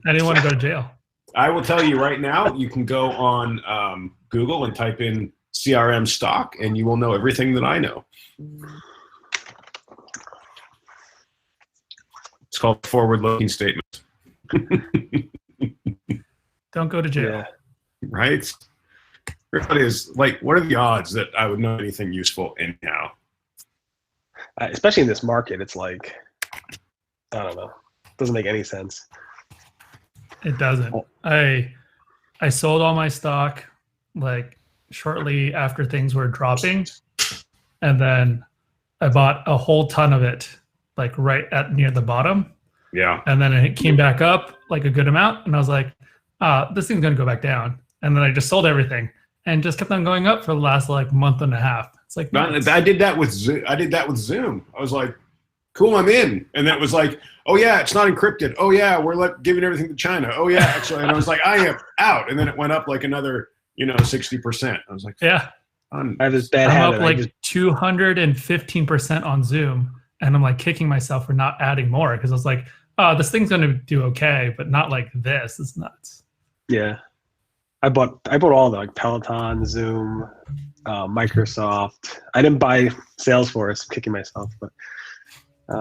I didn't want to go to jail. I will tell you right now, you can go on Google and type in CRM stock, and you will know everything that I know. It's called forward-looking statement. Don't go to jail. Yeah. Right? Everybody is like, what are the odds that I would know anything useful anyhow? Especially in this market, it's like, I don't know. It doesn't make any sense. It doesn't. I sold all my stock like shortly after things were dropping, and then I bought a whole ton of it like right at near the bottom. Yeah. And then it came back up like a good amount, and I was like, this thing's gonna go back down. And then I just sold everything and just kept on going up for the last like month and a half. It's like nuts. I did that with Zoom. I was like, cool, I'm in. And then it was like, oh yeah, it's not encrypted. Oh yeah, we're giving everything to China. Oh yeah, actually. And I was like, I am out. And then it went up like another, 60%. I was like, yeah. I have this bad I'm habit. up like 215% on Zoom. And I'm like kicking myself for not adding more, because I was like, oh, this thing's gonna do okay, but not like this. It's nuts. Yeah. I bought all the like Peloton, Zoom, Microsoft. I didn't buy Salesforce. I'm kicking myself, but I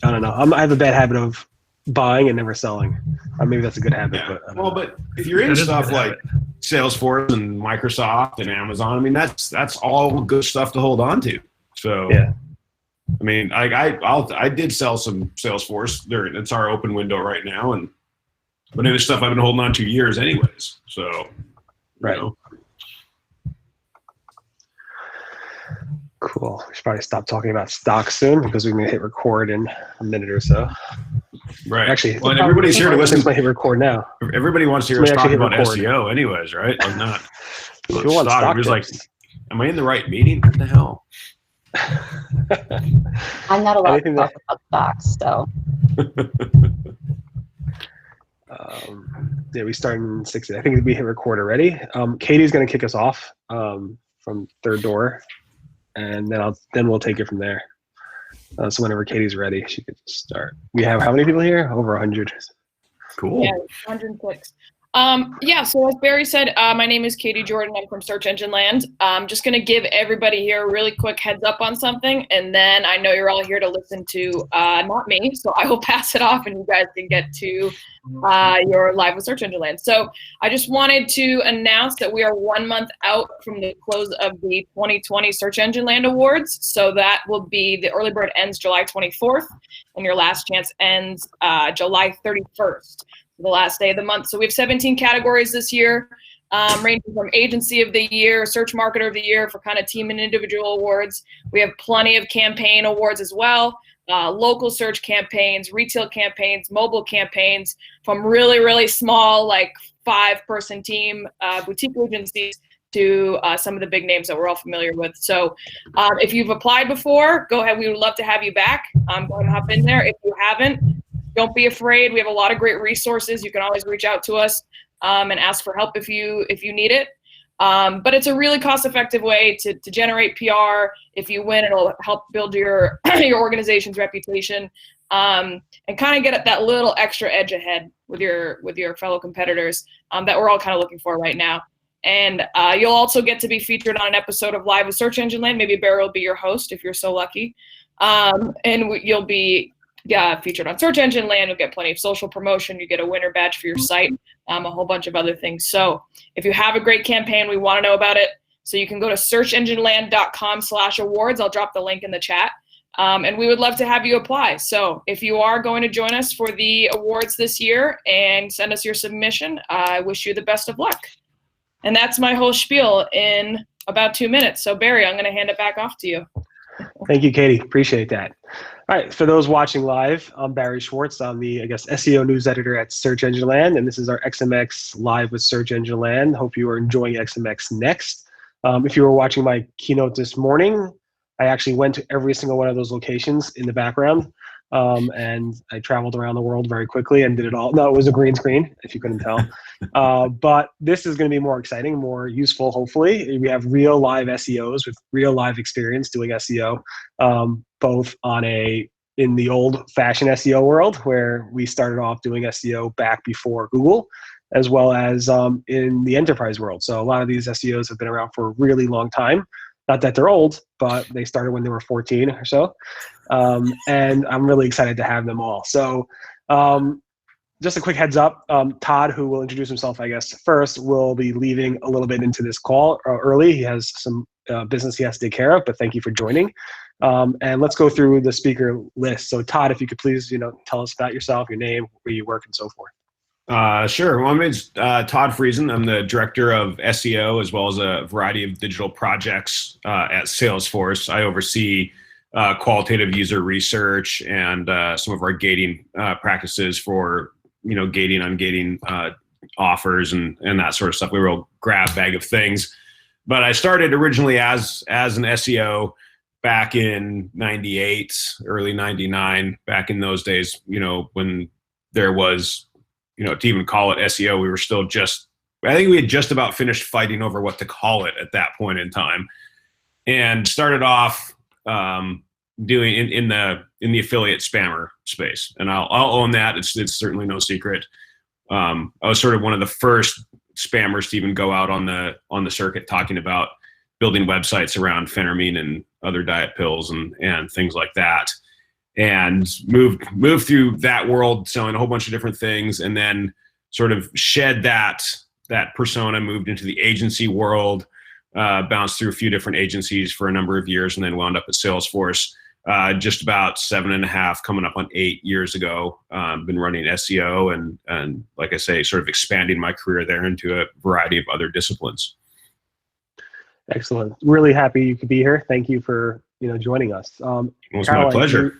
don't know. I have a bad habit of buying and never selling. Maybe that's a good habit. Yeah. But but if you're in stuff like Salesforce and Microsoft and Amazon, I mean that's all good stuff to hold on to. So yeah. I mean, I did sell some Salesforce. It's our open window right now, but it's stuff I've been holding on to years, anyways. So, right. Cool. We should probably stop talking about stocks soon, because we're going to hit record in a minute or so. Right. Actually, well, and everybody's here to listen. To hit record now. Everybody wants to hear us talk about SEO, anyways, right? Like not. If you want stock, just like, am I in the right meeting? What the hell? I'm not allowed to talk about stocks, so. Yeah, we start in 60. I think we hit record already. Katie's going to kick us off from third door, and then we'll take it from there. So whenever Katie's ready, she could start. We have how many people here? Over 100. Cool. Yeah, 106. Yeah, so as Barry said, my name is Katie Jordan. I'm from Search Engine Land. I'm just going to give everybody here a really quick heads up on something, and then I know you're all here to listen to not me, so I will pass it off and you guys can get to your live with Search Engine Land. So I just wanted to announce that we are 1 month out from the close of the 2020 Search Engine Land Awards. So that will be, the early bird ends July 24th, and your last chance ends July 31st. The last day of the month. So we have 17 categories this year, ranging from Agency of the Year, Search Marketer of the Year for kind of team and individual awards. We have plenty of campaign awards as well, local search campaigns, retail campaigns, mobile campaigns, from really, really small, like 5-person team boutique agencies to some of the big names that we're all familiar with. So if you've applied before, go ahead. We would love to have you back. Go ahead and hop in there. If you haven't, don't be afraid. We have a lot of great resources. You can always reach out to us and ask for help if you need it. But it's a really cost-effective way to generate PR. If you win, it'll help build your your organization's reputation and kind of get at that little extra edge ahead with your fellow competitors that we're all kind of looking for right now. And you'll also get to be featured on an episode of Live with Search Engine Land. Maybe Barry will be your host if you're so lucky, and you'll be featured on Search Engine Land. You'll get plenty of social promotion. You get a winner badge for your site, a whole bunch of other things. So if you have a great campaign, we want to know about it. So you can go to searchengineland.com/awards. I'll drop the link in the chat. And we would love to have you apply. So if you are going to join us for the awards this year and send us your submission, I wish you the best of luck. And that's my whole spiel in about 2 minutes. So Barry, I'm going to hand it back off to you. Thank you, Katie. Appreciate that. All right, for those watching live, I'm Barry Schwartz. I'm the, SEO news editor at Search Engine Land, and this is our XMX Live with Search Engine Land. Hope you are enjoying XMX Next. If you were watching my keynote this morning, I actually went to every single one of those locations in the background, and I traveled around the world very quickly and did it all. No, it was a green screen, if you couldn't tell. But this is going to be more exciting, more useful, hopefully. We have real live SEOs with real live experience doing SEO, both on a in the old-fashioned SEO world, where we started off doing SEO back before Google, as well as in the enterprise world. So a lot of these SEOs have been around for a really long time. Not that they're old, but they started when they were 14 or so. And I'm really excited to have them all. So just a quick heads up, Todd, who will introduce himself, I guess, first, will be leaving a little bit into this call early. He has some business he has to take care of, but thank you for joining. And let's go through the speaker list. So Todd, if you could please, tell us about yourself, your name, where you work, and so forth. Sure. Well, my name's Todd Friesen. I'm the director of SEO as well as a variety of digital projects at Salesforce. I oversee qualitative user research and some of our gating practices for gating, ungating offers and that sort of stuff. We were a real grab bag of things. But I started originally as an SEO back in '98, early '99. Back in those days, when there was. To even call it SEO, we were still I think we had just about finished fighting over what to call it at that point in time, and started off doing in the affiliate spammer space. And I'll own that. It's certainly no secret. I was sort of one of the first spammers to even go out on the circuit talking about building websites around phentermine and other diet pills and things like that. And moved through that world, selling a whole bunch of different things, and then sort of shed that persona, moved into the agency world, bounced through a few different agencies for a number of years, and then wound up at Salesforce just about 7.5, coming up on 8 years ago. Been running SEO and like I say, sort of expanding my career there into a variety of other disciplines. Excellent. Really happy you could be here. Thank you for joining us. It was my pleasure.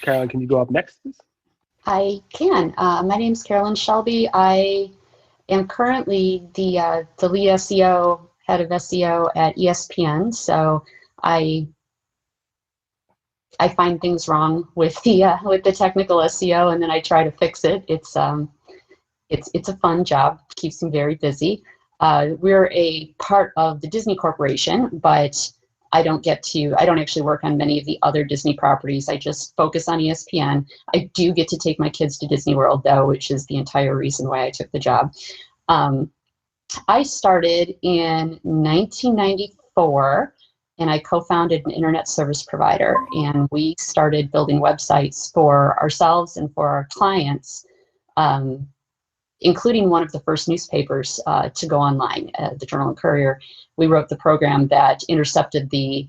Carolyn, can you go up next, please? I can. My name is Carolyn Shelby. I am currently the lead SEO, head of SEO at ESPN. So I find things wrong with the technical SEO, and then I try to fix it. It's a fun job. Keeps me very busy. We're a part of the Disney Corporation, but I don't actually work on many of the other Disney properties. I just focus on ESPN. I do get to take my kids to Disney World, though, which is the entire reason why I took the job. I started in 1994, and I co-founded an internet service provider, and we started building websites for ourselves and for our clients, including one of the first newspapers to go online, the Journal and Courier. We wrote the program that intercepted the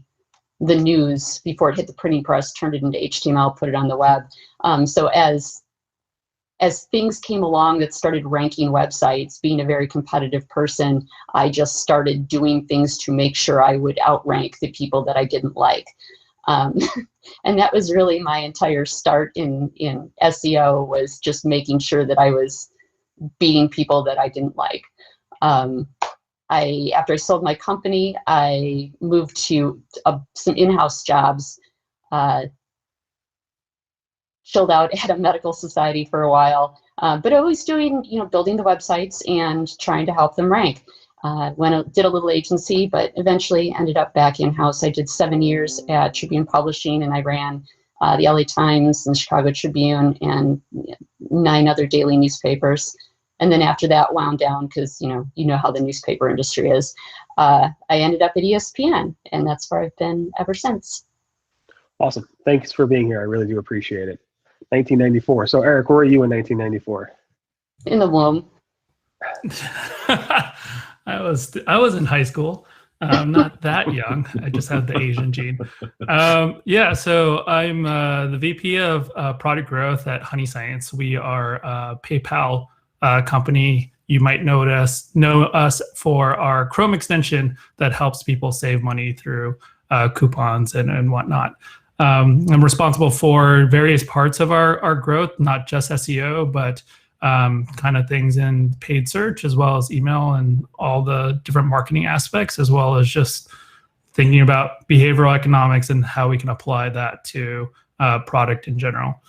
news before it hit the printing press, turned it into HTML, put it on the web. So as things came along that started ranking websites, being a very competitive person, I just started doing things to make sure I would outrank the people that I didn't like. And that was really my entire start in SEO, was just making sure that I was beating people that I didn't like. After I sold my company, I moved to some in-house jobs, chilled out at a medical society for a while, but always doing, building the websites and trying to help them rank. Did a little agency, but eventually ended up back in-house. I did 7 years at Tribune Publishing, and I ran the LA Times and Chicago Tribune and 9 other daily newspapers. And then after that, wound down because you know how the newspaper industry is. I ended up at ESPN, and that's where I've been ever since. Awesome. Thanks for being here. I really do appreciate it. 1994. So Eric, where were you in 1994? In the womb. I was in high school. I'm not that young. I just have the Asian gene. So I'm the VP of product growth at Honey Science. We are a PayPal company. You might know us for our Chrome extension that helps people save money through coupons and whatnot. I'm responsible for various parts of our growth, not just SEO, but kind of things in paid search, as well as email and all the different marketing aspects, as well as just thinking about behavioral economics and how we can apply that to product in general.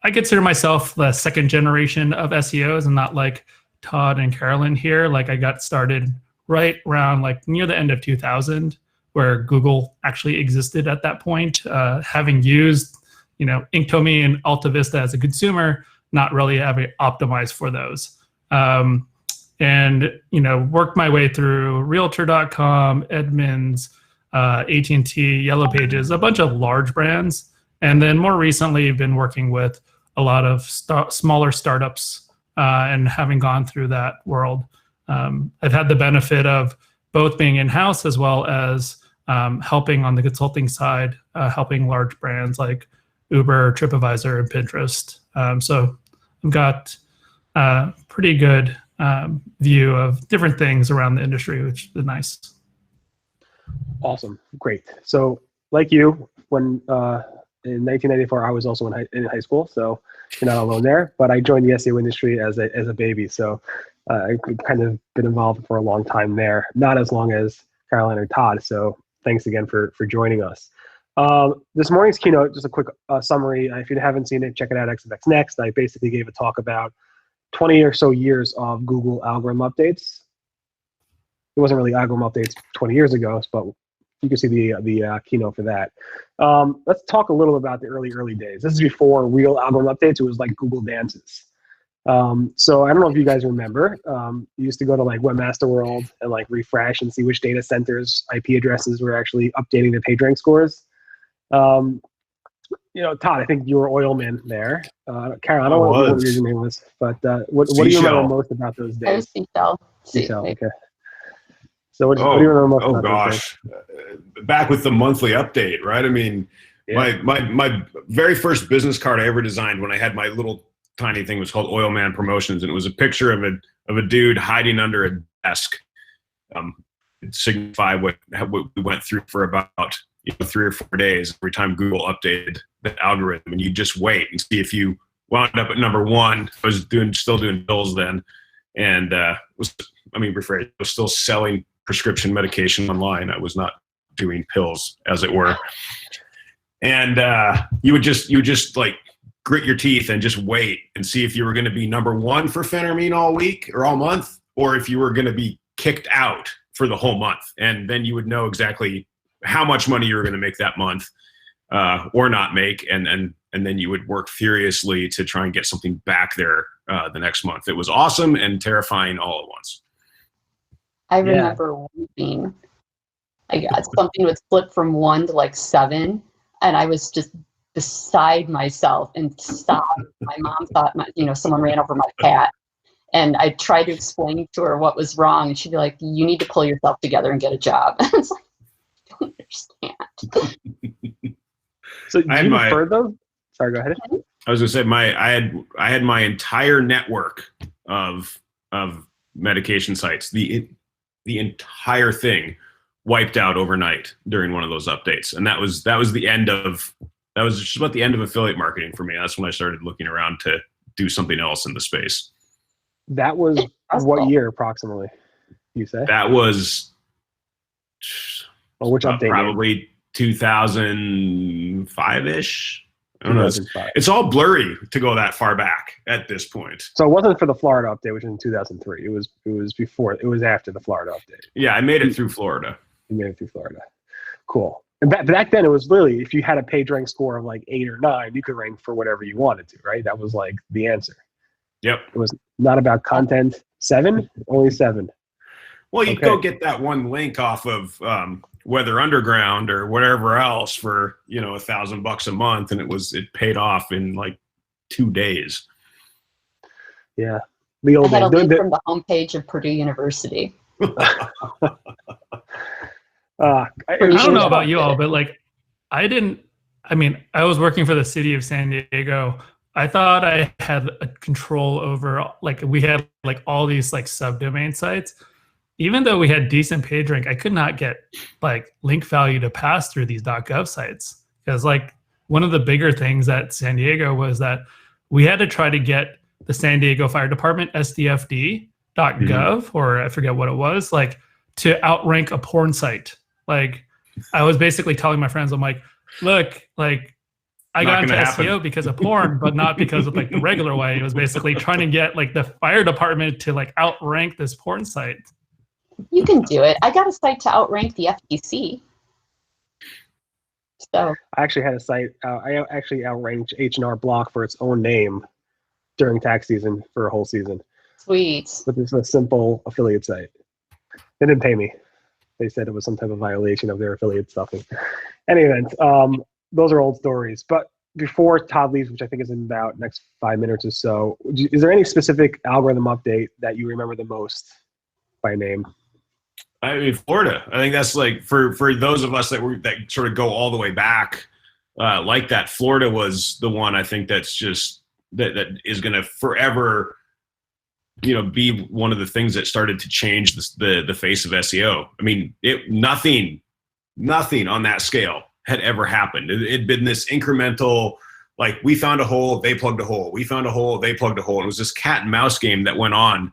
I consider myself the second generation of SEOs, and not like Todd and Carolyn here. Like I got started right around like near the end of 2000, where Google actually existed at that point. Having used Inktomi and Alta Vista as a consumer, not really having optimized for those. And worked my way through Realtor.com, Edmunds, AT&T, Yellow Pages, a bunch of large brands. And then more recently, I've been working with a lot of smaller startups and having gone through that world. I've had the benefit of both being in-house as well as helping on the consulting side, helping large brands like Uber, TripAdvisor, and Pinterest. So I've got a pretty good view of different things around the industry, which is nice. Awesome. Great. So like you, when in 1994, I was also in high school, so you're not alone there. But I joined the SEO industry as a baby, so I've kind of been involved for a long time there. Not as long as Carolyn or Todd. So thanks again for joining us. This morning's keynote, just a quick summary. If you haven't seen it, check it out. SMX Next. I basically gave a talk about 20 or so years of Google algorithm updates. It wasn't really algorithm updates 20 years ago, but you can see the keynote for that. Let's talk a little about the early days. This is before real algorithm updates. It was like Google Dances. So I don't know if you guys remember. You used to go to like Webmaster World and like refresh and see which data centers IP addresses were actually updating their PageRank scores. Todd, I think you were Oilman there. Carol, I don't know what your username was, but what do you remember most about those days? I was Seashell. Seashell, okay. So what do you remember most about those days? Back with the monthly update, right? I mean, my very first business card I ever designed when I had my little tiny thing was called Oilman Promotions, and it was a picture of a dude hiding under a desk. It signified what we went through for about 3 or 4 days every time Google updated the algorithm, and you just wait and see if you wound up at number 1. I was still doing pills then, and was still selling prescription medication online. I was not doing pills, as it were. And you would just like grit your teeth and just wait and see if you were going to be number 1 for phentermine all week or all month, or if you were going to be kicked out for the whole month. And then you would know exactly how much money you were going to make that month or not make. And then you would work furiously to try and get something back there the next month. It was awesome and terrifying all at once. I remember weeping. Something would flip from 1 to like 7, and I was just beside myself and sobbed. My mom thought someone ran over my cat, and I tried to explain to her what was wrong, and she'd be like, "You need to pull yourself together and get a job." It's like, I don't understand. So do you prefer those? Sorry, go ahead. I was gonna say I had my entire network of medication sites. The entire thing wiped out overnight during one of those updates, and that was the end of. That was just about the end of affiliate marketing for me. That's when I started looking around to do something else in the space. That was what year approximately, you say? That was which update? Probably 2005-ish. I don't know. It's all blurry to go that far back at this point. So it wasn't for the Florida update, which was in 2003. It was before. It was after the Florida update. Yeah, I made it through Florida. You made it through Florida. Cool. And back then, it was literally, if you had a PageRank score of like 8 or 9, you could rank for whatever you wanted to, right? That was like the answer. Yep. It was not about content. 7? Only 7. Well, you go get that one link off of Weather Underground or whatever else for $1,000 a month, and it paid off in like 2 days. Yeah, the old I had a days. link from the homepage of Purdue University. I don't know about you all, but like, I was working for the city of San Diego. I thought I had a control over, like, we had like all these like subdomain sites. Even though we had decent PageRank, I could not get like link value to pass through these .gov sites, because like one of the bigger things at San Diego was that we had to try to get the San Diego Fire Department SDFD.gov, or I forget what it was, like to outrank a porn site. Like, I was basically telling my friends, I'm like, look, like, I got into SEO because of porn, but not because of like the regular way. It was basically trying to get like the fire department to like outrank this porn site. You can do it. I got a site to outrank the FTC. So I actually had a site. I actually outranked H&R Block for its own name during tax season for a whole season. sweet. But this is a simple affiliate site. They didn't pay me. They said it was some type of violation of their affiliate stuffing. Any event, those are old stories. But before Todd leaves, which I think is in about next 5 minutes or so, is there any specific algorithm update that you remember the most by name? I mean, Florida. I think that's like for those of us that sort of go all the way back like that. Florida was the one I think that's just that is going to forever, be one of the things that started to change the face of SEO. I mean, nothing on that scale had ever happened. It'd been this incremental, like we found a hole, they plugged a hole. We found a hole, they plugged a hole. It was this cat and mouse game that went on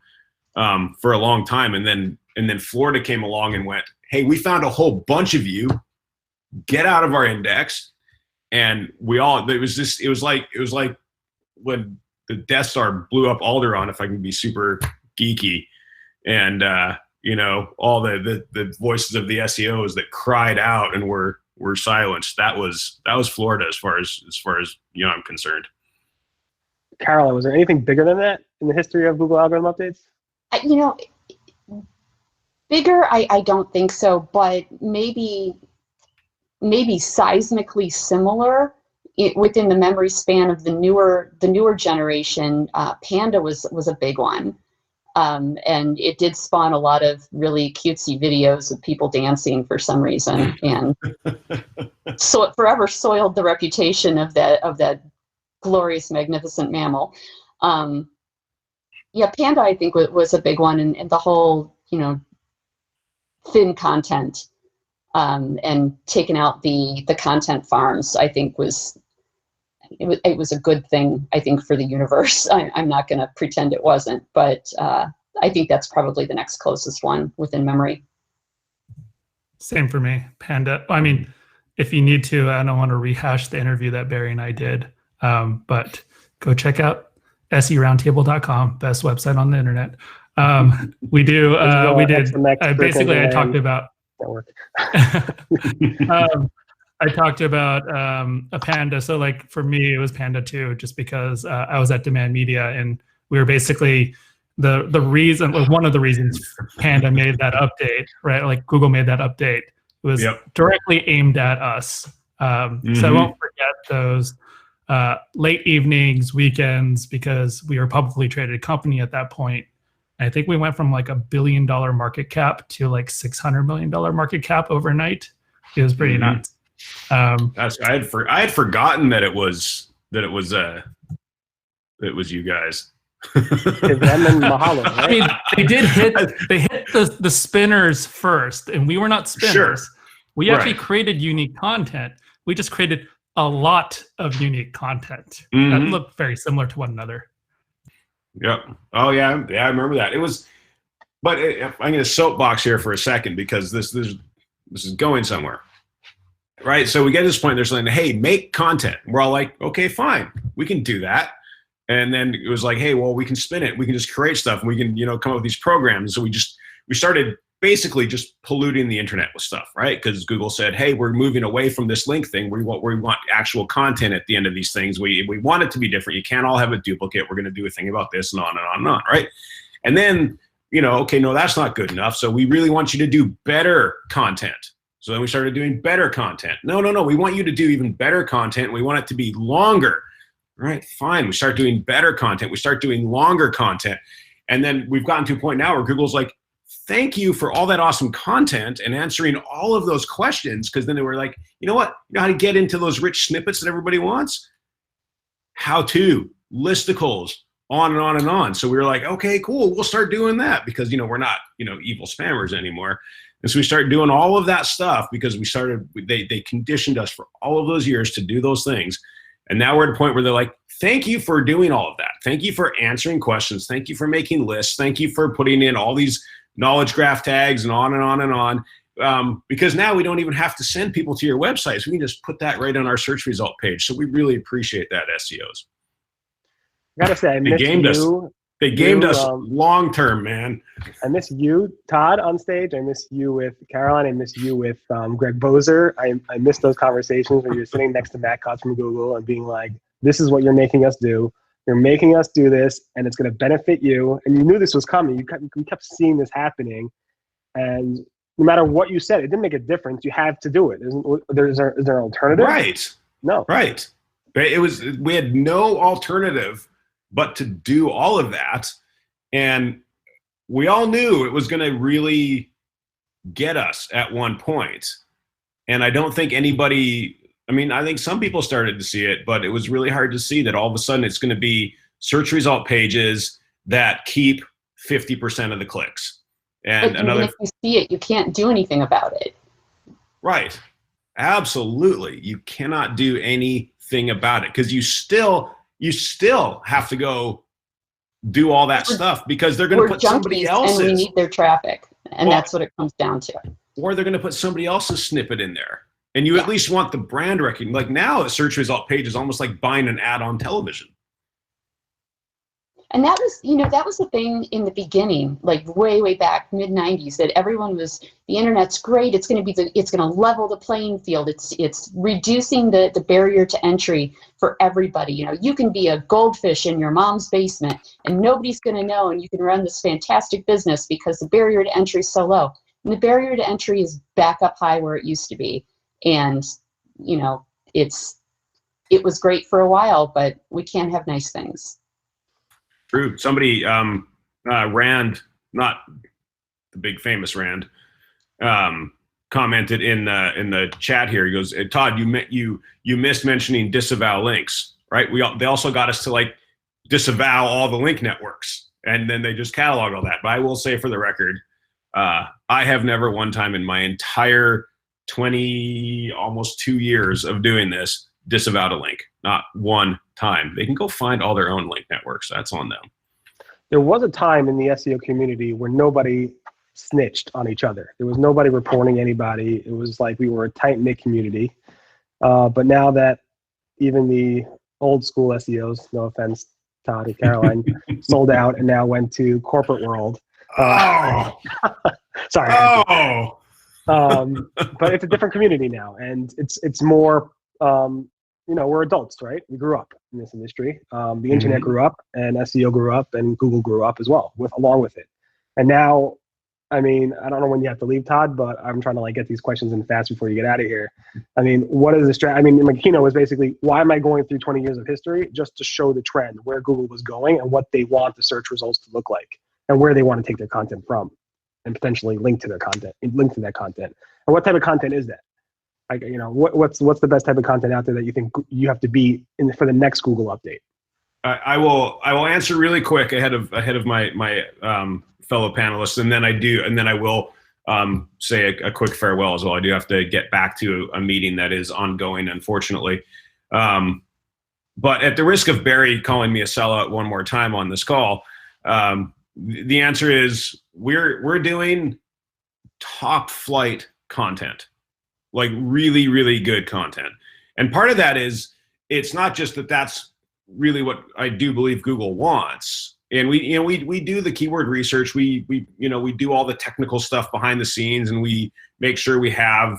for a long time, and then Florida came along and went, hey, we found a whole bunch of you, get out of our index. And it was like when the Death Star blew up Alderaan, if I can be super geeky, and all the voices of the SEOs that cried out and were silenced. That was Florida as far as I'm concerned. Carolyn, was there anything bigger than that in the history of Google algorithm updates? Bigger, I don't think so, but maybe seismically similar within the memory span of the newer generation. Panda was a big one, and it did spawn a lot of really cutesy videos of people dancing for some reason, and so it forever soiled the reputation of that glorious, magnificent mammal. Panda I think was a big one, and the whole thin content and taking out the content farms, I think it was a good thing, I think, for the universe. I'm not going to pretend it wasn't, but I think that's probably the next closest one within memory. Same for me, Panda. I mean, if you need to, I don't want to rehash the interview that Barry and I did, but go check out seroundtable.com, best website on the internet. We did basically I talked about I talked about a Panda. So like for me, it was Panda 2, just because I was at Demand Media, and we were basically the reason, one of the reasons Panda made that update, right? Like Google made that update. It was directly aimed at us. So I won't forget those late evenings, weekends, because we were a publicly traded company at that point. I think we went from like $1 billion market cap to like $600 million market cap overnight. It was pretty nuts. I had forgotten that it was you guys. Them and Mahalo, right? I mean, they hit the spinners first, and we were not spinners. Sure. We actually created unique content. We just created a lot of unique content that looked very similar to one another. Yep. Oh yeah. I remember that. It was, but I'm going to soapbox here for a second, because this is going somewhere, right? So we get to this point, they're saying, hey, make content. We're all like, okay, fine, we can do that. And then it was like, hey, well, we can spin it. We can just create stuff, and we can, come up with these programs. So we started basically just polluting the internet with stuff, right? Because Google said, hey, we're moving away from this link thing. We want actual content at the end of these things. We want it to be different. You can't all have a duplicate. We're going to do a thing about this, and on and on and on, right? And then, okay, no, that's not good enough. So we really want you to do better content. So then we started doing better content. No, we want you to do even better content. We want it to be longer, right? Fine. We start doing better content. We start doing longer content. And then we've gotten to a point now where Google's like, thank you for all that awesome content and answering all of those questions. Because then they were like, you know what? You know how to get into those rich snippets that everybody wants? How to, listicles, on and on and on. So we were like, okay, cool. We'll start doing that, because, we're not, evil spammers anymore. And so we started doing all of that stuff because they conditioned us for all of those years to do those things. And now we're at a point where they're like, thank you for doing all of that. Thank you for answering questions. Thank you for making lists. Thank you for putting in all these knowledge graph tags and on and on and on. Because now we don't even have to send people to your websites. We can just put that right on our search result page. So we really appreciate that, SEOs. I gotta say, I missed you They gamed You, us long term, man. I miss you, Todd, on stage. I miss you with Caroline. I miss you with Greg Bozer. I miss those conversations where you're sitting next to Matt Cutts from Google and being like, this is what you're making us do. You're making us do this, and it's going to benefit you. And you knew this was coming. You kept seeing this happening. And no matter what you said, it didn't make a difference. You have to do it. Is there an alternative? Right. No. Right. We had no alternative but to do all of that. And we all knew it was going to really get us at one point. And I don't think anybody, I mean, I think some people started to see it, but it was really hard to see that all of a sudden it's going to be search result pages that keep 50% of the clicks. And but even if you see it, you can't do anything about it. Right. Absolutely. You cannot do anything about it because you still have to go do all that stuff because they're going to put somebody else's. And we need their traffic. And that's what it comes down to. Or they're going to put somebody else's snippet in there. And you at least want the brand recognition. Like now a search result page is almost like buying an ad on television. And that was, that was the thing in the beginning, like way back, mid-90s, that everyone was, the internet's great. It's going to level the playing field. It's reducing the barrier to entry for everybody. You can be a goldfish in your mom's basement and nobody's going to know, and you can run this fantastic business because the barrier to entry is so low. And the barrier to entry is back up high where it used to be. And, it was great for a while, but we can't have nice things. True. Somebody, Rand, not the big famous Rand, commented in the chat here. He goes, Todd, you missed mentioning disavow links, right? They also got us to like disavow all the link networks, and then they just catalog all that. But I will say for the record, I have never one time in my entire 20, almost 2 years of doing this, disavowed a link. Not one time. They can go find all their own link networks. That's on them. There was a time in the SEO community where nobody snitched on each other. There was nobody reporting anybody. It was like we were a tight-knit community. But now that even the old school SEOs, no offense, Todd and Caroline, sold out and now went to corporate world. Sorry. But it's a different community now, and it's more, we're adults, right? We grew up in this industry. The internet grew up, and SEO grew up, and Google grew up as well, along with it. And now, I mean, I don't know when you have to leave, Todd, but I'm trying to get these questions in fast before you get out of here. I mean, what is the strategy? I mean, my keynote was basically, why am I going through 20 years of history? Just to show the trend, where Google was going and what they want the search results to look like, and where they want to take their content from, and potentially link to that content. And what type of content is that? Like, what's the best type of content out there that you think you have to be in for the next Google update? I will answer really quick ahead of my fellow panelists, and then I will say a quick farewell as well. I do have to get back to a meeting that is ongoing, unfortunately. But at the risk of Barry calling me a sellout one more time on this call, the answer is we're doing top flight content. Like really, really good content. And part of that is, it's not just that's really what I do believe Google wants. And we do the keyword research. We do all the technical stuff behind the scenes, and we make sure we have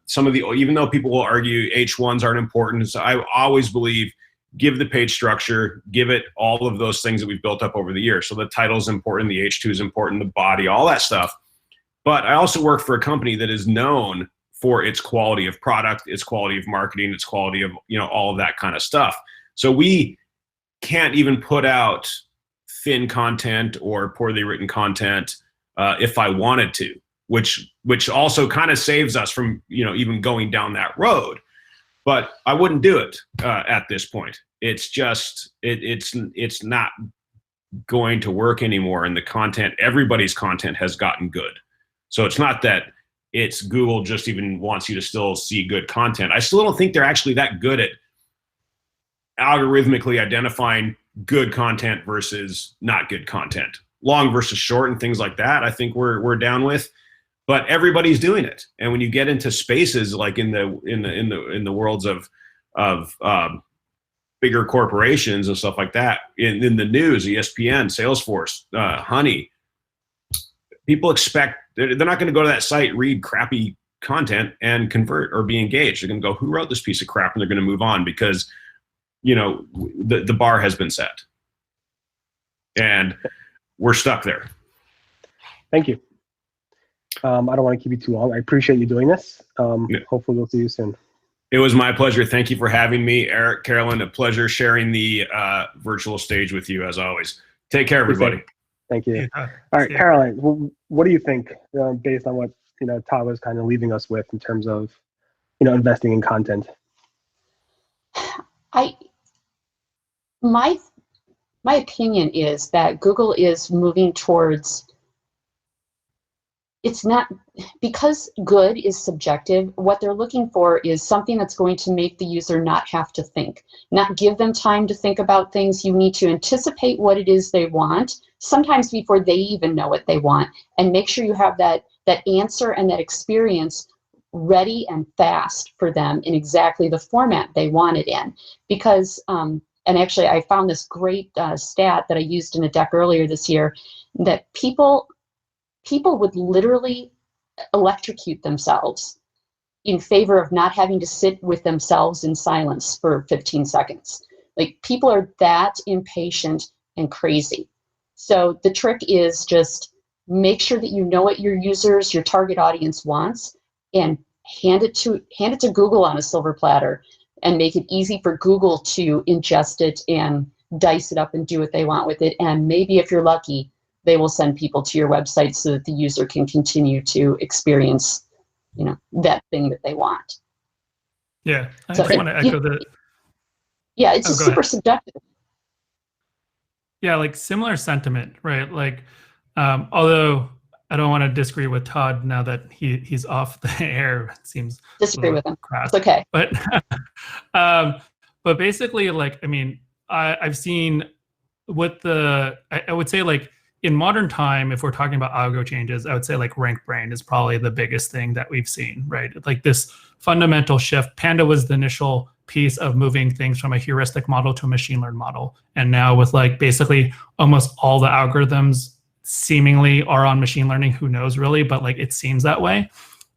some of the, even though people will argue H1s aren't important. So I always believe, give the page structure, give it all of those things that we've built up over the years. So the title is important, the H2 is important, the body, all that stuff. But I also work for a company that is known for its quality of product, its quality of marketing, its quality of, all of that kind of stuff. So we can't even put out thin content or poorly written content if I wanted to, which also kind of saves us from, even going down that road. But I wouldn't do it at this point. It's just, it's not going to work anymore. And the content, everybody's content has gotten good. So it's not that it's Google just even wants you to still see good content. I still don't think they're actually that good at algorithmically identifying good content versus not good content, long versus short and things like that. I think we're down with, but everybody's doing it. And when you get into spaces like in the worlds of bigger corporations and stuff like that in the news, ESPN, Salesforce, Honey. People expect they're not going to go to that site, read crappy content and convert or be engaged. They're going to go, who wrote this piece of crap? And they're going to move on because, you know, the bar has been set. And we're stuck there. Thank you. I don't want to keep you too long. I appreciate you doing this. Hopefully we'll see you soon. It was my pleasure. Thank you for having me, Eric, Carolyn. A pleasure sharing the virtual stage with you as always. Take care, everybody. Thank you. All right, Carolyn, what do you think based on what Todd was kind of leaving us with in terms of investing in content? My opinion is that Google is moving towards, it's not, because good is subjective, what they're looking for is something that's going to make the user not have to think, not give them time to think about things. You need to anticipate what it is they want, sometimes before they even know what they want, and make sure you have that answer and that experience ready and fast for them in exactly the format they want it in. Because, and actually I found this great stat that I used in a deck earlier this year, that people would literally electrocute themselves in favor of not having to sit with themselves in silence for 15 seconds. Like, people are that impatient and crazy. So the trick is just make sure that you know what your users, your target audience wants, and hand it to Google on a silver platter, and make it easy for Google to ingest it and dice it up and do what they want with it. And maybe if you're lucky, they will send people to your website so that the user can continue to experience, that thing that they want. Yeah, I just want to echo that. Yeah, it's super subjective. Yeah, like similar sentiment, right? Like, although I don't want to disagree with Todd now that he's off the air. It seems disagree with him. Crass. It's okay. But basically, like, I mean, I've seen with I would say, like, in modern time, if we're talking about algo changes, I would say like rank brain is probably the biggest thing that we've seen, right? Like this fundamental shift. Panda was the initial piece of moving things from a heuristic model to a machine learned model. And now with like basically almost all the algorithms seemingly are on machine learning, who knows really, but like it seems that way.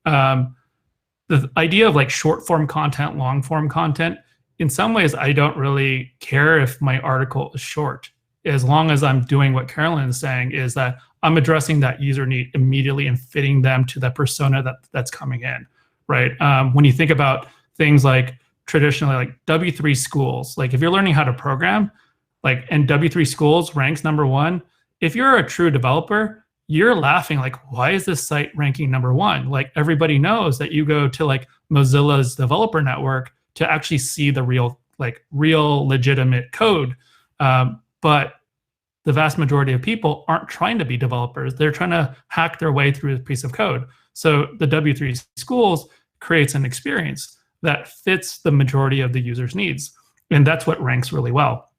The idea of like short form content, long form content, in some ways, I don't really care if my article is short, as long as I'm doing what Carolyn is saying, is that I'm addressing that user need immediately and fitting them to the persona that's coming in, right? When you think about things like traditionally like W3 schools, like if you're learning how to program, like, and W3 schools ranks #1, if you're a true developer, you're laughing like, why is this site ranking #1? Like, everybody knows that you go to like Mozilla's developer network to actually see the real legitimate code. But the vast majority of people aren't trying to be developers. They're trying to hack their way through a piece of code. So the W3 schools creates an experience that fits the majority of the user's needs. And that's what ranks really well.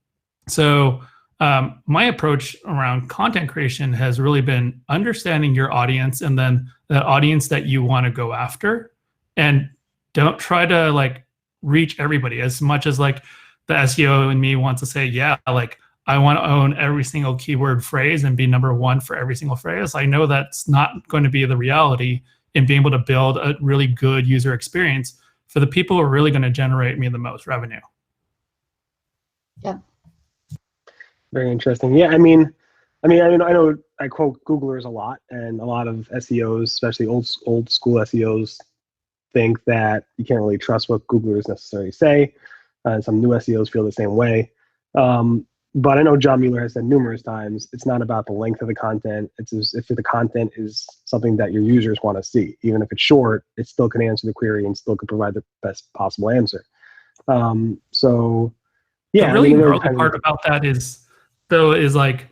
So my approach around content creation has really been understanding your audience and then the audience that you want to go after. And don't try to like reach everybody as much as like the SEO in me wants to say, yeah, like I want to own every single keyword phrase and be #1 for every single phrase. I know that's not going to be the reality in being able to build a really good user experience for the people who are really going to generate me the most revenue. Yeah. Very interesting. Yeah, I mean, I know I quote Googlers a lot, and a lot of SEOs, especially old school SEOs, think that you can't really trust what Googlers necessarily say. Some new SEOs feel the same way. But I know John Mueller has said numerous times, it's not about the length of the content. It's if the content is something that your users want to see. Even if it's short, it still can answer the query and still can provide the best possible answer. So, yeah. The really gnarly part about that is like,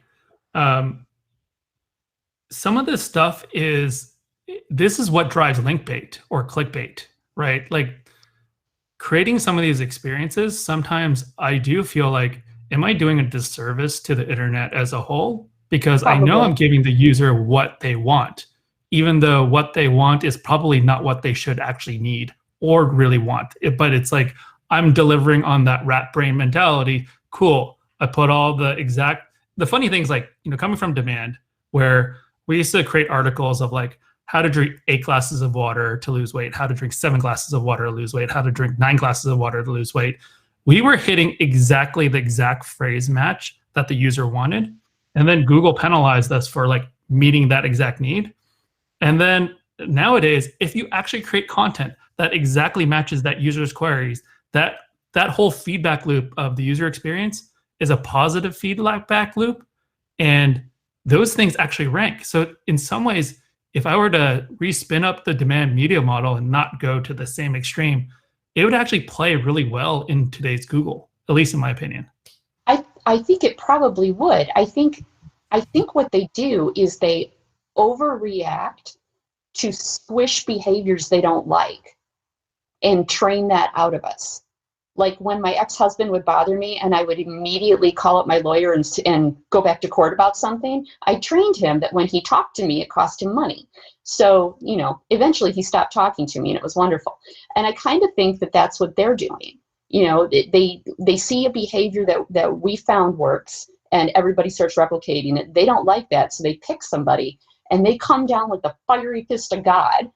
some of this stuff this is what drives link bait or clickbait, right? Like, creating some of these experiences, sometimes I do feel like, am I doing a disservice to the internet as a whole? Because I know I'm giving the user what they want, even though what they want is probably not what they should actually need or really want. But it's like, I'm delivering on that rat brain mentality. Cool. I put all the funny things, like, coming from demand, where we used to create articles of like how to drink 8 glasses of water to lose weight, how to drink 7 glasses of water to lose weight, how to drink 9 glasses of water to lose weight. We were hitting exactly the exact phrase match that the user wanted. And then Google penalized us for like meeting that exact need. And then nowadays, if you actually create content that exactly matches that user's queries, that whole feedback loop of the user experience is a positive feedback loop. And those things actually rank. So in some ways, if I were to respin up the demand media model and not go to the same extreme, it would actually play really well in today's Google, at least in my opinion. I think it probably would. I think what they do is they overreact to squish behaviors they don't like and train that out of us. Like when my ex-husband would bother me and I would immediately call up my lawyer and go back to court about something, I trained him that when he talked to me, it cost him money. So, eventually he stopped talking to me and it was wonderful. And I kind of think that that's what they're doing. They see a behavior that we found works and everybody starts replicating it. They don't like that, so they pick somebody and they come down with the fiery fist of God.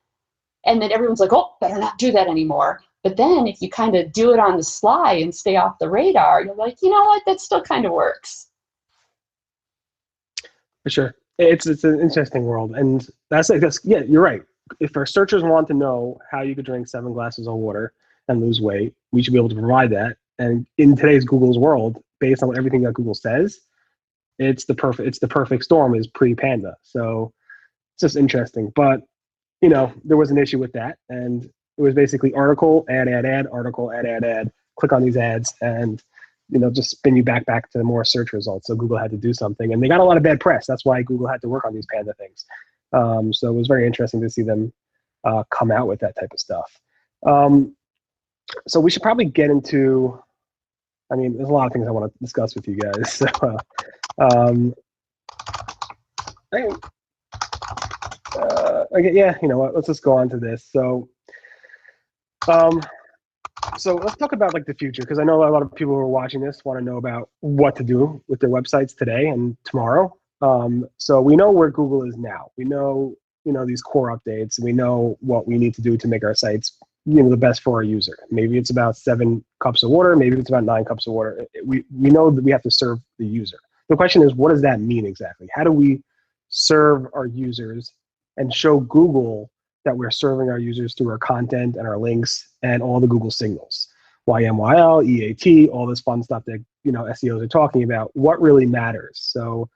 And then everyone's like, oh, better not do that anymore. But then if you kind of do it on the sly and stay off the radar, you're like, you know what, that still kind of works. For sure. It's an interesting world. And yeah, you're right. If our searchers want to know how you could drink 7 glasses of water and lose weight, we should be able to provide that. And in today's Google's world, based on everything that Google says, it's the perfect storm is pre-Panda. So it's just interesting. But, there was an issue with that. And it was basically article, add, article, add, click on these ads, and just spin you back to the more search results. So Google had to do something, and they got a lot of bad press. That's why Google had to work on these Panda things. So it was very interesting to see them come out with that type of stuff. So we should probably get into. There's a lot of things I want to discuss with you guys. So, you know what? Let's just go on to this. So let's talk about like the future, because I know a lot of people who are watching this want to know about what to do with their websites today and tomorrow. So we know where Google is now. We know, these core updates. We know what we need to do to make our sites, the best for our user. Maybe it's about 7 cups of water. Maybe it's about 9 cups of water. We know that we have to serve the user. The question is, what does that mean exactly? How do we serve our users and show Google that we're serving our users through our content and our links and all the Google signals, YMYL, EAT, all this fun stuff that SEOs are talking about? What really matters? So,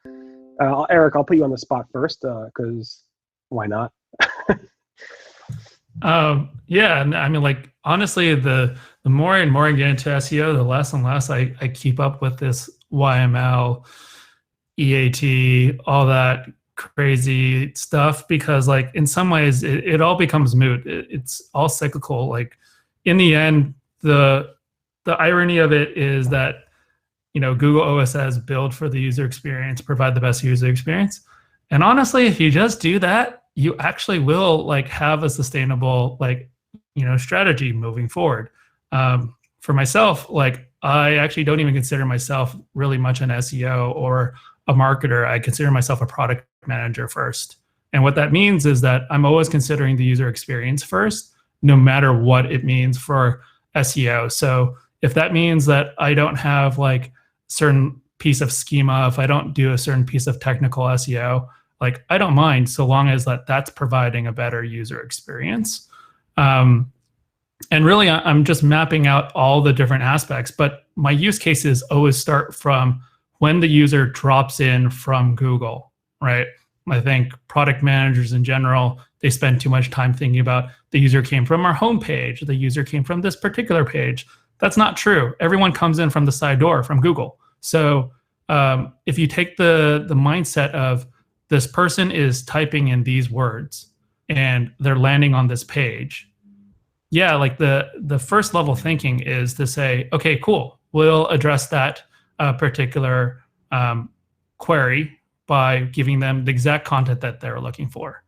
Eric, I'll put you on the spot first, because why not? Yeah, honestly, the more and more I get into SEO, the less and less I keep up with this YML, EAT, all that crazy stuff, because like in some ways it all becomes moot. It's all cyclical. Like in the end, the irony of it is that Google always says build for the user experience, provide the best user experience. And honestly, if you just do that, you actually will like have a sustainable strategy moving forward. For myself, like I actually don't even consider myself really much an SEO or a marketer. I consider myself a product manager first. And what that means is that I'm always considering the user experience first, no matter what it means for SEO. So if that means that I don't have like certain piece of schema, if I don't do a certain piece of technical SEO, like I don't mind, so long as that's providing a better user experience. And really, I'm just mapping out all the different aspects, but my use cases always start from when the user drops in from Google, right? I think product managers in general, they spend too much time thinking about the user came from our homepage, the user came from this particular page. That's not true. Everyone comes in from the side door from Google. So if you take the mindset of this person is typing in these words and they're landing on this page, yeah, like the first level thinking is to say, okay, cool, we'll address that particular query by giving them the exact content that they're looking for.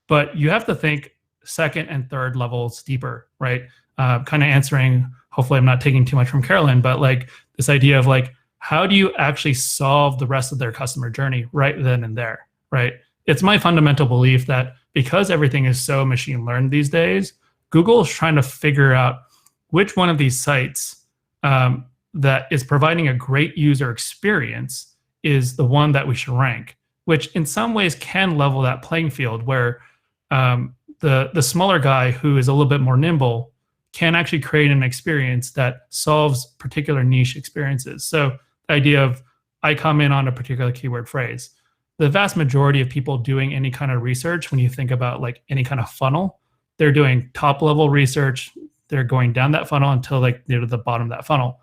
But you have to think second and third levels deeper, right? Kind of answering, hopefully I'm not taking too much from Carolyn, but like this idea of like, how do you actually solve the rest of their customer journey right then and there, right? It's my fundamental belief that because everything is so machine learned these days, Google is trying to figure out which one of these sites that is providing a great user experience is the one that we should rank, which in some ways can level that playing field where the smaller guy who is a little bit more nimble can actually create an experience that solves particular niche experiences. So the idea of I come in on a particular keyword phrase. The vast majority of people doing any kind of research, when you think about like any kind of funnel, they're doing top level research. They're going down that funnel until like near to the bottom of that funnel.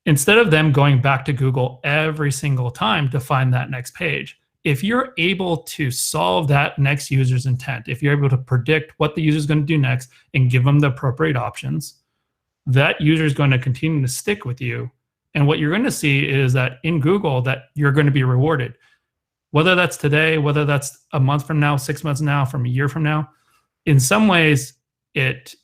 Instead of them going back to Google every single time to find that next page, if you're able to solve that next user's intent, if you're able to predict what the user is going to do next and give them the appropriate options, that user is going to continue to stick with you. And what you're going to see is that in Google that you're going to be rewarded. Whether that's today, whether that's a month from now, 6 months now, from a year from now, in some ways it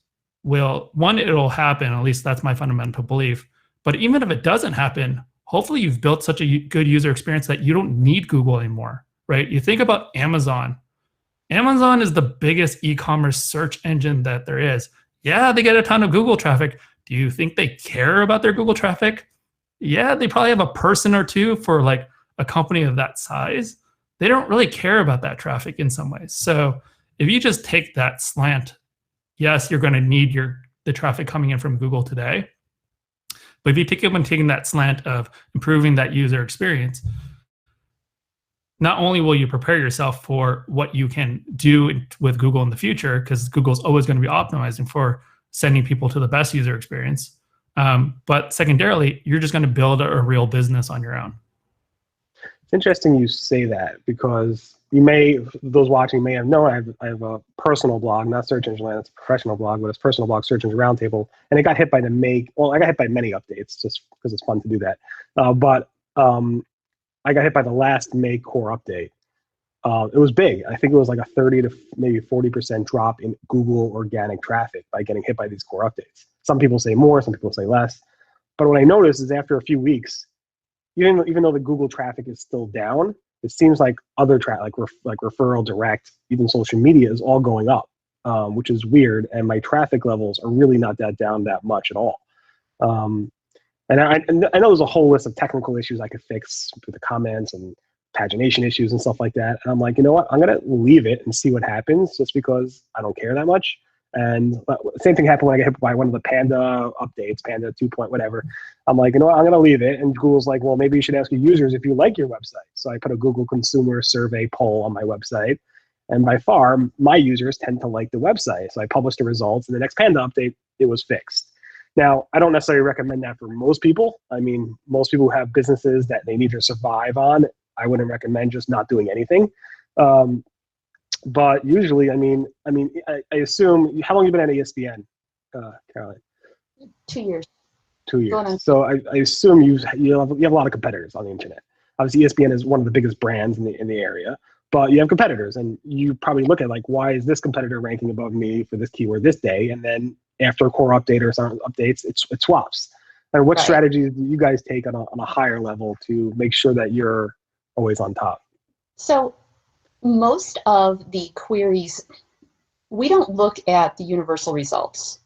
will, one, it'll happen, at least that's my fundamental belief. But even if it doesn't happen, hopefully you've built such a good user experience that you don't need Google anymore, right? You think about Amazon. Amazon is the biggest e-commerce search engine that there is. Yeah, they get a ton of Google traffic. Do you think they care about their Google traffic? Yeah, they probably have a person or two for like a company of that size. They don't really care about that traffic in some ways. So if you just take that slant, yes, you're going to need the traffic coming in from Google today. But if you taking that slant of improving that user experience, not only will you prepare yourself for what you can do with Google in the future, because Google's always going to be optimizing for sending people to the best user experience, but secondarily, you're just going to build a real business on your own. It's interesting you say that because those watching may have known I have a personal blog, not Search Engine Land, it's a professional blog, but it's a personal blog, Search Engine Roundtable, and it got hit by I got hit by many updates just because it's fun to do that. But I got hit by the last May core update. It was big. I think it was like a 30 to maybe 40% drop in Google organic traffic by getting hit by these core updates. Some people say more, some people say less. But what I noticed is after a few weeks, even though the Google traffic is still down, it seems like other traffic, like referral, direct, even social media is all going up, which is weird. And my traffic levels are really not down that much at all. And I know there's a whole list of technical issues I could fix with the comments and pagination issues and stuff like that. And I'm like, you know what? I'm going to leave it and see what happens just because I don't care that much. And same thing happened when I got hit by one of the Panda updates, Panda 2 point whatever. I'm like, you know what? I'm going to leave it. And Google's like, well, maybe you should ask your users if you like your website. So I put a Google consumer survey poll on my website. And by far, my users tend to like the website. So I published the results. And the next Panda update, it was fixed. Now, I don't necessarily recommend that for most people. I mean, most people who have businesses that they need to survive on, I wouldn't recommend just not doing anything. But usually, I assume, how long have you been at ESPN, Carolyn? 2 years. 2 years. So I assume you have a lot of competitors on the internet. Obviously, ESPN is one of the biggest brands in the area, but you have competitors, and you probably look at like, why is this competitor ranking above me for this keyword this day? And then after a core update or some updates, it swaps. And what strategies do you guys take on a higher level to make sure that you're always on top? So most of the queries, we don't look at the universal results.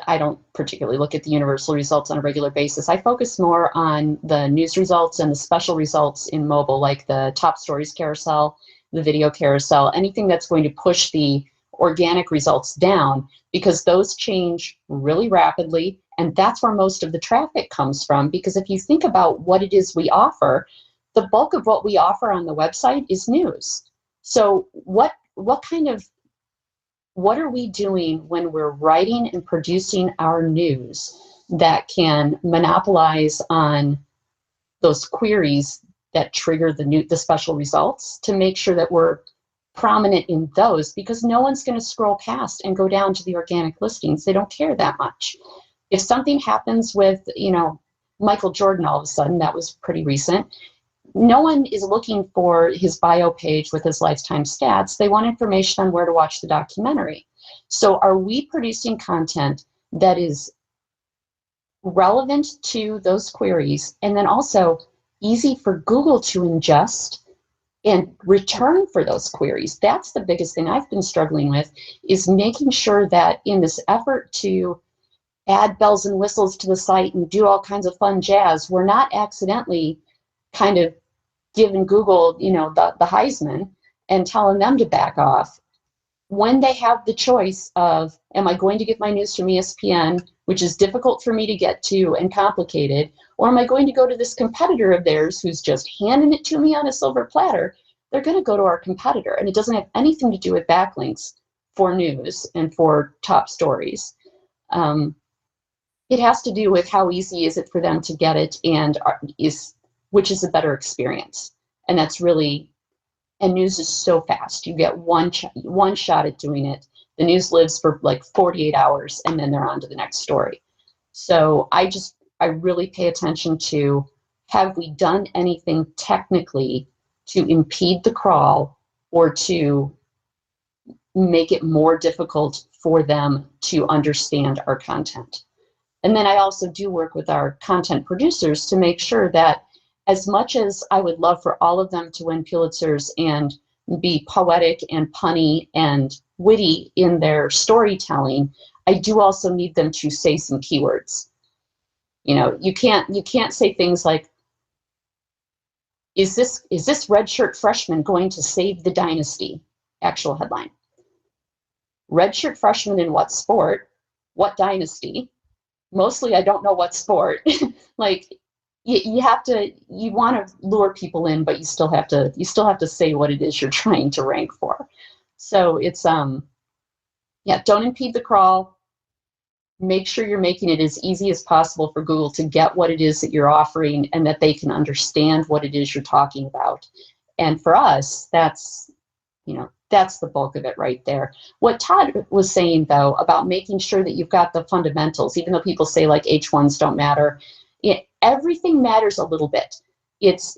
I don't particularly look at the universal results on a regular basis. I focus more on the news results and the special results in mobile, like the top stories carousel, the video carousel, anything that's going to push the organic results down, because those change really rapidly. And that's where most of the traffic comes from. Because if you think about what it is we offer, the bulk of what we offer on the website is news. So what are we doing when we're writing and producing our news that can monopolize on those queries that trigger the special results, to make sure that we're prominent in those, because no one's going to scroll past and go down to the organic listings. They don't care that much. If something happens with, Michael Jordan all of a sudden, that was pretty recent, no one is looking for his bio page with his lifetime stats. They want information on where to watch the documentary. So are we producing content that is relevant to those queries, and then also easy for Google to ingest and return for those queries? That's the biggest thing I've been struggling with, is making sure that in this effort to add bells and whistles to the site and do all kinds of fun jazz, we're not accidentally kind of giving Google, you know, the Heisman and telling them to back off when they have the choice of, am I going to get my news from ESPN, which is difficult for me to get to and complicated, or am I going to go to this competitor of theirs who's just handing it to me on a silver platter? They're going to go to our competitor, and it doesn't have anything to do with backlinks for news and for top stories. It has to do with how easy is it for them to get it, and which is a better experience. And that's really, and news is so fast. You get one shot at doing it. The news lives for like 48 hours, and then they're on to the next story. So I really pay attention to, have we done anything technically to impede the crawl or to make it more difficult for them to understand our content? And then I also do work with our content producers to make sure that, as much as I would love for all of them to win Pulitzers and be poetic and punny and witty in their storytelling, I do also need them to say some keywords. You know, you can't say things like, is this redshirt freshman going to save the dynasty? Actual headline. Redshirt freshman in what sport? What dynasty? Mostly I don't know what sport. Like, you want to lure people in, but you still have to say what it is you're trying to rank for. So it's don't impede the crawl. Make sure you're making it as easy as possible for Google to get what it is that you're offering, and that they can understand what it is you're talking about. And for us, that's the bulk of it right there. What Todd was saying, though, about making sure that you've got the fundamentals, even though people say like H1s don't matter, everything matters a little bit. It's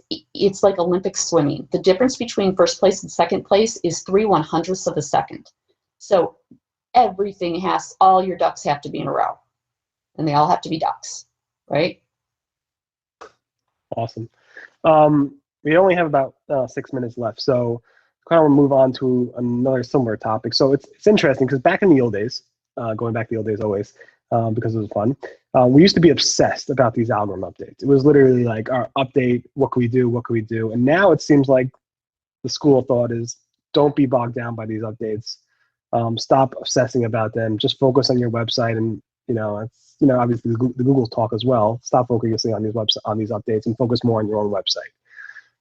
like Olympic swimming. The difference between first place and second place is 3/100ths of a second. So everything all your ducks have to be in a row, and they all have to be ducks, right? Awesome. We only have about 6 minutes left, so kind of want to move on to another similar topic. So it's interesting because back in the old days, going back to the old days always, because it was fun, we used to be obsessed about these algorithm updates. It was literally like, our update, what can we do, what can we do? And now it seems like the school of thought is, don't be bogged down by these updates. Stop obsessing about them. Just focus on your website, and obviously the Google talk as well. Stop focusing on these updates and focus more on your own website.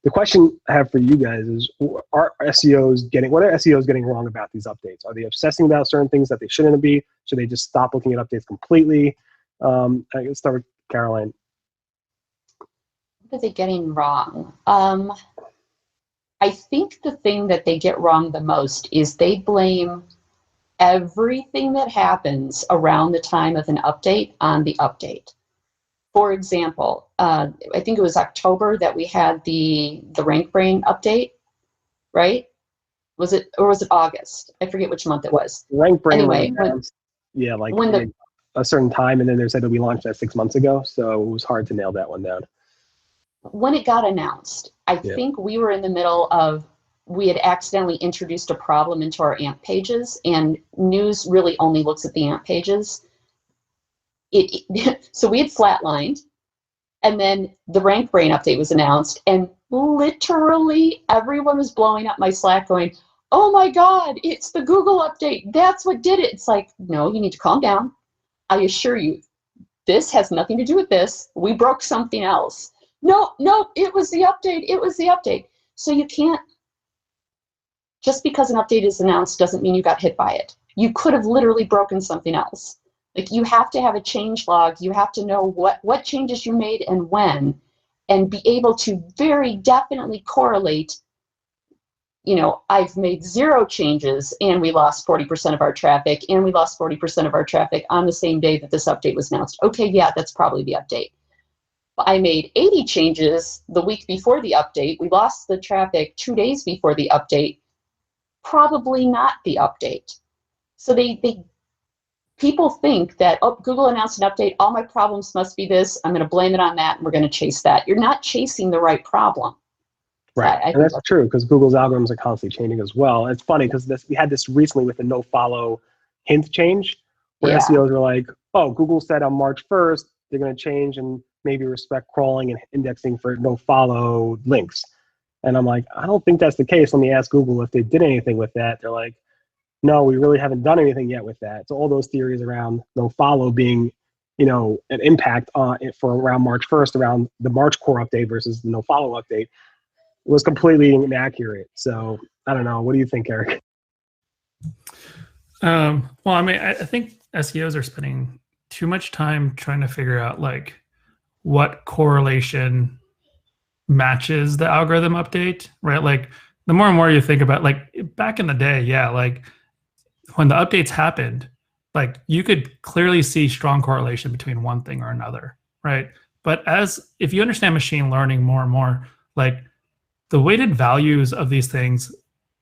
The question I have for you guys is, what are SEOs getting wrong about these updates? Are they obsessing about certain things that they shouldn't be? Should they just stop looking at updates completely? I can start with Caroline. What are they getting wrong? I think the thing that they get wrong the most is they blame everything that happens around the time of an update on the update. For example, I think it was October that we had the rank brain update, right? Was it August? I forget which month it was. Rank brain anyway, when a certain time, and then they said that we launched that 6 months ago, so it was hard to nail that one down. When it got announced, I think we were in the middle of, we had accidentally introduced a problem into our AMP pages, and news really only looks at the AMP pages. So we had flatlined, and then the rank brain update was announced, and literally everyone was blowing up my Slack going, oh my God, it's the Google update. That's what did it. It's like, no, you need to calm down. I assure you, this has nothing to do with this. We broke something else. No, it was the update. It was the update. So you can't, just because an update is announced doesn't mean you got hit by it. You could have literally broken something else. Like, you have to have a change log. You have to know what changes you made and when, and be able to very definitely correlate, I've made 0 changes and we lost 40% of our traffic, and we lost 40% of our traffic on the same day that this update was announced. Okay, yeah, that's probably the update. I made 80 changes the week before the update. We lost the traffic 2 days before the update. Probably not the update. So people think that, oh, Google announced an update, all my problems must be this, I'm going to blame it on that, and we're going to chase that. You're not chasing the right problem. Right, and that's true, because Google's algorithms are constantly changing as well. And it's funny, because we had this recently with the no-follow hint change, where SEOs were like, oh, Google said on March 1st, they're going to change and maybe respect crawling and indexing for no-follow links. And I'm like, I don't think that's the case. Let me ask Google if they did anything with that. They're like, no, we really haven't done anything yet with that. So all those theories around no-follow being, an impact on it for around March 1st, around the March core update versus the no-follow update, was completely inaccurate. So I don't know. What do you think, Eric? Well, I mean, I think SEOs are spending too much time trying to figure out like what correlation matches the algorithm update, right? Like the more and more you think about, like back in the day, like when the updates happened, like you could clearly see strong correlation between one thing or another, right? But if you understand machine learning more and more, like the weighted values of these things,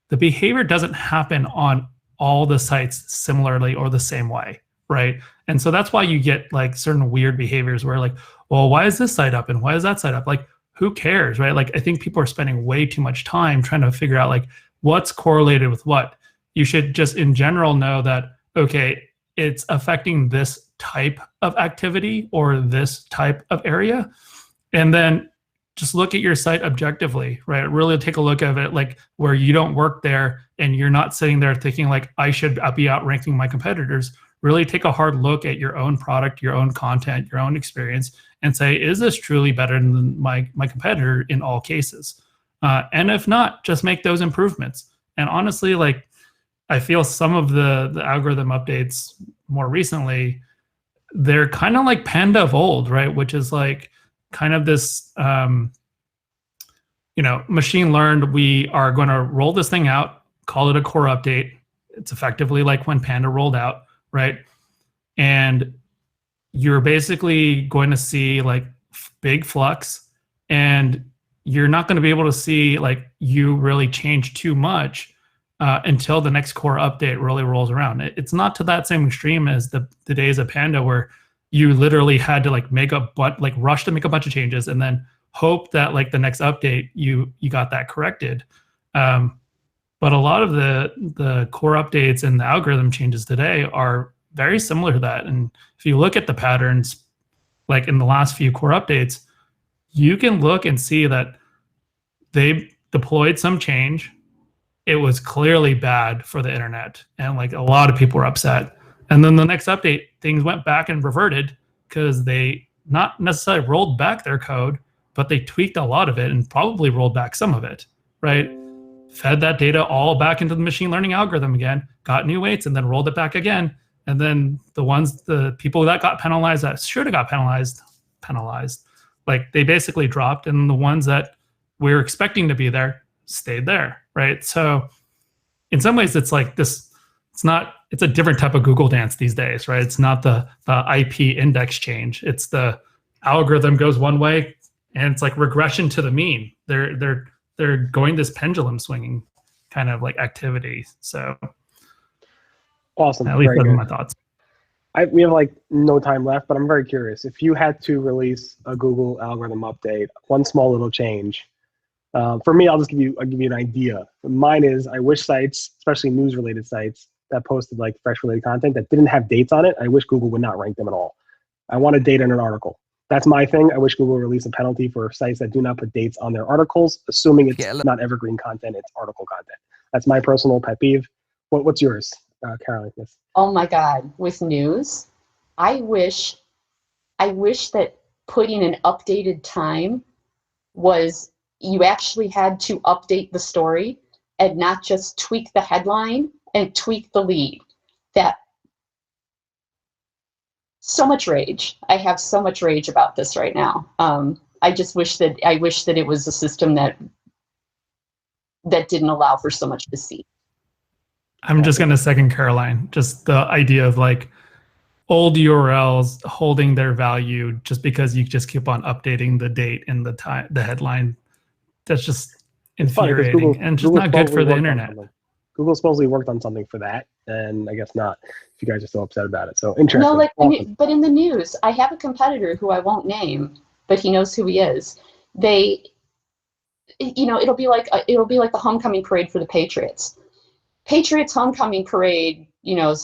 the behavior doesn't happen on all the sites similarly or the same way, right? And so that's why you get like certain weird behaviors where like, well, why is this site up and why is that site up? Like, who cares, right? Like, I think people are spending way too much time trying to figure out like what's correlated with what. You should just in general know that, okay, it's affecting this type of activity or this type of area. And then just look at your site objectively, right? Really take a look at it like where you don't work there and you're not sitting there thinking like, I should be outranking my competitors. Really take a hard look at your own product, your own content, your own experience, and say, is this truly better than my competitor in all cases? And if not, just make those improvements. And honestly, like I feel some of the algorithm updates more recently, they're kind of like Panda of old, right? Which is like kind of this, machine learned, we are going to roll this thing out, call it a core update. It's effectively like when Panda rolled out, right? And you're basically going to see like big flux, and you're not going to be able to see like you really change too much until the next core update really rolls around. It's not to that same extreme as the days of Panda where you literally had to like rush to make a bunch of changes and then hope that like the next update you got that corrected. But a lot of the core updates and the algorithm changes today are very similar to that. And if you look at the patterns, like in the last few core updates, you can look and see that they deployed some change. It was clearly bad for the internet, and like a lot of people were upset. And then the next update, things went back and reverted because they not necessarily rolled back their code, but they tweaked a lot of it and probably rolled back some of it, right? Fed that data all back into the machine learning algorithm again, got new weights, and then rolled it back again. And then the people that got penalized, that should have got penalized, like they basically dropped, and the ones that we're expecting to be there stayed there, right? So in some ways it's like this, it's a different type of Google dance these days, right? It's not the IP index change. It's the algorithm goes one way and it's like regression to the mean. They're going this pendulum swinging kind of like activity. So awesome. At least those are my thoughts. We have like no time left, but I'm very curious. If you had to release a Google algorithm update, one small little change, for me, I'll give you an idea. Mine is I wish sites, especially news-related sites, that posted like fresh related content that didn't have dates on it, I wish Google would not rank them at all. I want a date in an article. That's my thing. I wish Google would release a penalty for sites that do not put dates on their articles, assuming it's not evergreen content, it's article content. That's my personal pet peeve. What's yours, Carolyn? Yes. Oh my God, with news, I wish that putting an updated time was you actually had to update the story and not just tweak the headline and tweak the lead. That so much rage. I have so much rage about this right now. I wish that it was a system that didn't allow for so much deceit. I'm just going to second Caroline. Just the idea of like, old URLs holding their value just because you just keep on updating the date and the time, the headline. That's just It's funny 'cause infuriating and just not good for the internet. Google supposedly worked on something for that, and I guess not. If you guys are so upset about it, so interesting. No, like, Awesome. but in the news, I have a competitor who I won't name, but he knows who he is. They, you know, it'll be like the homecoming parade for the Patriots. Patriots homecoming parade, you know,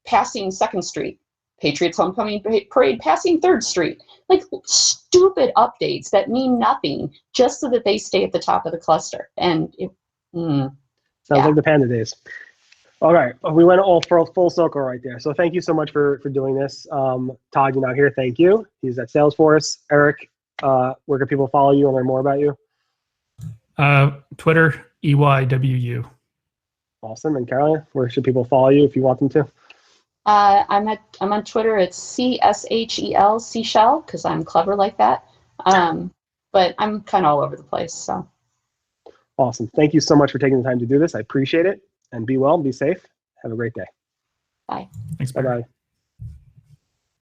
passing 2nd Street. Patriots homecoming parade passing 3rd Street. Like stupid updates that mean nothing just so that they stay at the top of the cluster. And it, Sounds like the Panda days. All right, we went all full circle right there. So thank you so much for doing this. Todd, you're not here. Thank you. He's at Salesforce. Eric, where can people follow you and learn more about you? Twitter, EYWU. Awesome. And Carolyn, where should people follow you if you want them to? I'm on Twitter. It's CSHEL, Seashell, because I'm clever like that. But I'm kind of all over the place. So. Awesome. Thank you so much for taking the time to do this. I appreciate it. And be well, be safe. Have a great day. Bye. Thanks. Bye-bye.